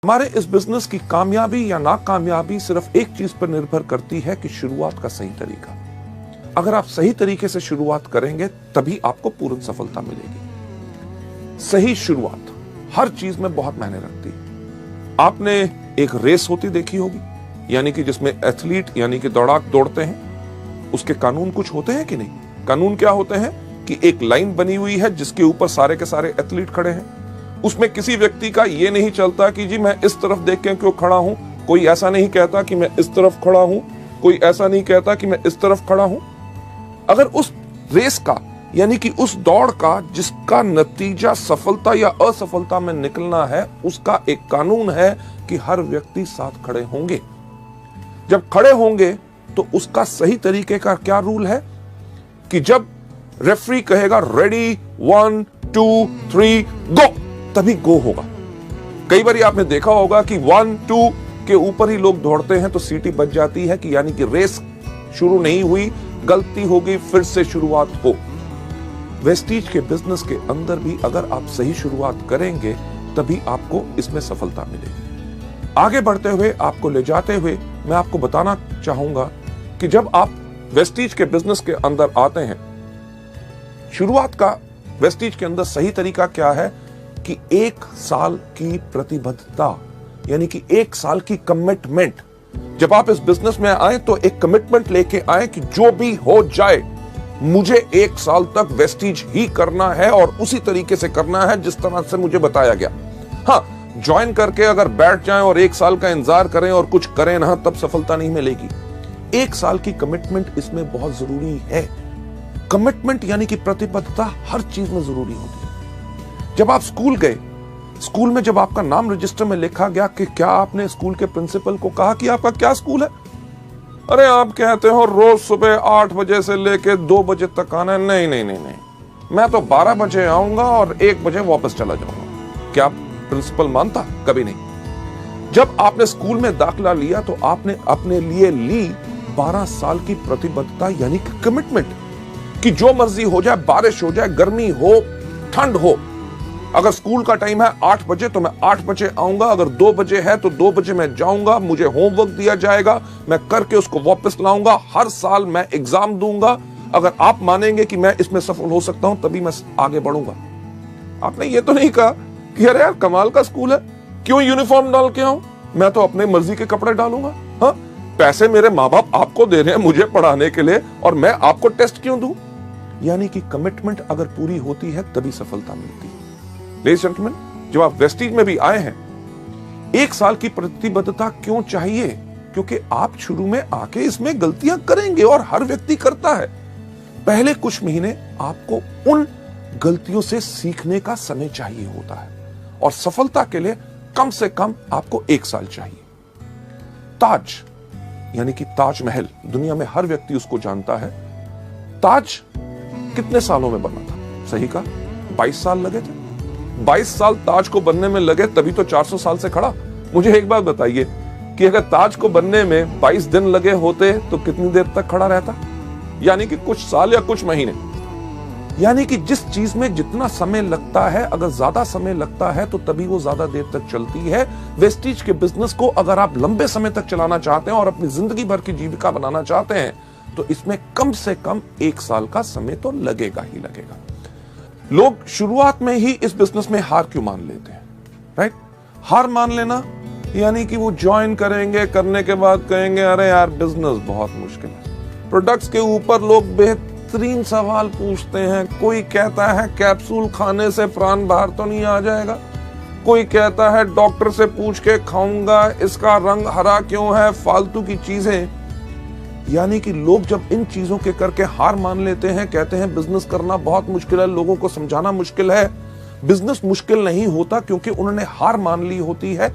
हमारे इस बिजनेस की कामयाबी या नाकामयाबी सिर्फ एक चीज पर निर्भर करती है कि शुरुआत का सही तरीका। अगर आप सही तरीके से शुरुआत करेंगे तभी आपको पूर्ण सफलता मिलेगी। सही शुरुआत हर चीज में बहुत मायने रखती है। आपने एक रेस होती देखी होगी, यानी कि जिसमें एथलीट यानी कि दौड़ाक दौड़ते हैं। उसके कानून कुछ होते हैं कि नहीं? कानून क्या होते हैं कि एक लाइन बनी हुई है जिसके ऊपर सारे के सारे एथलीट खड़े हैं। उसमें किसी व्यक्ति का ये नहीं चलता कि जी मैं इस तरफ देख के क्यों खड़ा हूं, कोई ऐसा नहीं कहता कि मैं इस तरफ खड़ा हूं, कोई ऐसा नहीं कहता कि मैं इस तरफ खड़ा हूं। अगर उस रेस का यानी कि उस दौड़ का जिसका नतीजा सफलता या असफलता में निकलना है, उसका एक कानून है कि हर व्यक्ति साथ खड़े होंगे। जब खड़े होंगे तो उसका सही तरीके का क्या रूल है कि जब रेफरी कहेगा रेडी 1 2 3 गो, तभी गो होगा। कई बार आपने देखा होगा कि 1 2 के ऊपर ही लोग दौड़ते हैं तो सीटी बज जाती है कि यानी कि रेस शुरू नहीं हुई, गलती होगी, फिर से शुरुआत हो। वेस्टीज के बिजनेस के अंदर भी अगर आप सही शुरुआत करेंगे तभी आपको इसमें सफलता मिलेगी। आगे बढ़ते हुए आपको ले जाते हुए मैं आपको बताना चाहूंगा कि जब आप वेस्टीज के बिजनेस के अंदर आते हैं, शुरुआत का वेस्टीज के अंदर सही तरीका क्या है कि 1 साल की प्रतिबद्धता यानी कि 1 साल की कमिटमेंट। जब आप इस बिजनेस में आए तो एक कमिटमेंट लेके आए कि जो भी हो जाए मुझे 1 साल तक वेस्टीज ही करना है और उसी तरीके से करना है जिस तरह से मुझे बताया गया। हाँ, ज्वाइन करके अगर बैठ जाएं और 1 साल का इंतजार करें और कुछ करें ना, तब सफलता नहीं मिलेगी। 1 साल की कमिटमेंट इसमें बहुत जरूरी है। कमिटमेंट यानी कि प्रतिबद्धता हर चीज में जरूरी होती है। जब आप स्कूल गए, स्कूल में जब आपका नाम रजिस्टर में लिखा गया कि क्या आपने स्कूल के प्रिंसिपल को कहा कि आपका क्या स्कूल है? अरे आप कहते हो रोज सुबह 8 बजे से लेके 2 बजे तक आना है। नहीं नहीं नहीं नहीं, मैं तो 12 बजे आऊंगा और 1 बजे वापस चला जाऊंगा। क्या प्रिंसिपल मानता? कभी नहीं। जब आपने स्कूल में दाखिला लिया तो आपने अपने लिए ली 12 साल की प्रतिबद्धता यानी कि कमिटमेंट कि जो मर्जी हो जाए, बारिश हो जाए, गर्मी हो, ठंड हो, अगर स्कूल का टाइम है 8 बजे तो मैं 8 बजे आऊंगा, अगर 2 बजे है तो 2 बजे मैं जाऊंगा, मुझे होमवर्क दिया जाएगा, मैं करके उसको वापस लाऊंगा, हर साल मैं एग्जाम दूंगा। अगर आप मानेंगे कि मैं इसमें सफल हो सकता हूं तभी मैं आगे बढ़ूंगा। आपने ये तो नहीं कहा कि अरे यार कमाल का स्कूल है, क्यों यूनिफॉर्म डाल के आऊं, मैं तो अपने मर्जी के कपड़े डालूंगा। हाँ, पैसे मेरे माँ बाप आपको दे रहे हैं मुझे पढ़ाने के लिए और मैं आपको टेस्ट क्यों दूं? यानी कि कमिटमेंट अगर पूरी होती है तभी सफलता मिलती है। लेडीज एंड जेंटलमैन, जब आप वेस्टीज में भी आए हैं, 1 साल की प्रतिबद्धता क्यों चाहिए? क्योंकि आप शुरू में आके इसमें गलतियां करेंगे और हर व्यक्ति करता है। पहले कुछ महीने आपको उन गलतियों से सीखने का समय चाहिए होता है और सफलता के लिए कम से कम आपको 1 साल चाहिए। ताज यानी कि ताजमहल, दुनिया में हर व्यक्ति उसको जानता है। ताज कितने सालों में बना था? सही कहा, 22 साल लगे थे। 22 साल ताज को बनने में लगे तभी तो 400 साल से खड़ा। मुझे एक बात बताइए कि अगर ताज को बनने में 22 दिन लगे होते तो कितनी देर तक खड़ा रहता? यानी कि कुछ साल या कुछ महीने। यानी कि जिस चीज में जितना समय लगता है, अगर ज्यादा समय लगता है तो तभी वो ज्यादा देर तक चलती है। वेस्टीज के बिजनेस को अगर आप लंबे समय तक चलाना चाहते हैं और अपनी जिंदगी भर की जीविका बनाना चाहते हैं तो इसमें कम से कम 1 साल का समय तो लगेगा ही लगेगा। लोग शुरुआत में ही इस बिजनेस में हार क्यों मान लेते हैं? राइट? हार मान लेना यानी कि वो ज्वाइन करेंगे, करने के बाद कहेंगे अरे यार बिजनेस बहुत मुश्किल है। प्रोडक्ट्स के ऊपर लोग बेहतरीन सवाल पूछते हैं। कोई कहता है कैप्सूल खाने से प्राण बाहर तो नहीं आ जाएगा, कोई कहता है डॉक्टर से पूछ के खाऊंगा, इसका रंग हरा क्यों है, फालतू की चीजें। यानी कि लोग जब इन चीजों के करके हार मान लेते हैं, कहते हैं बिजनेस करना बहुत मुश्किल है, लोगों को समझाना मुश्किल है। बिजनेस मुश्किल नहीं होता क्योंकि उन्होंने हार मान ली होती है।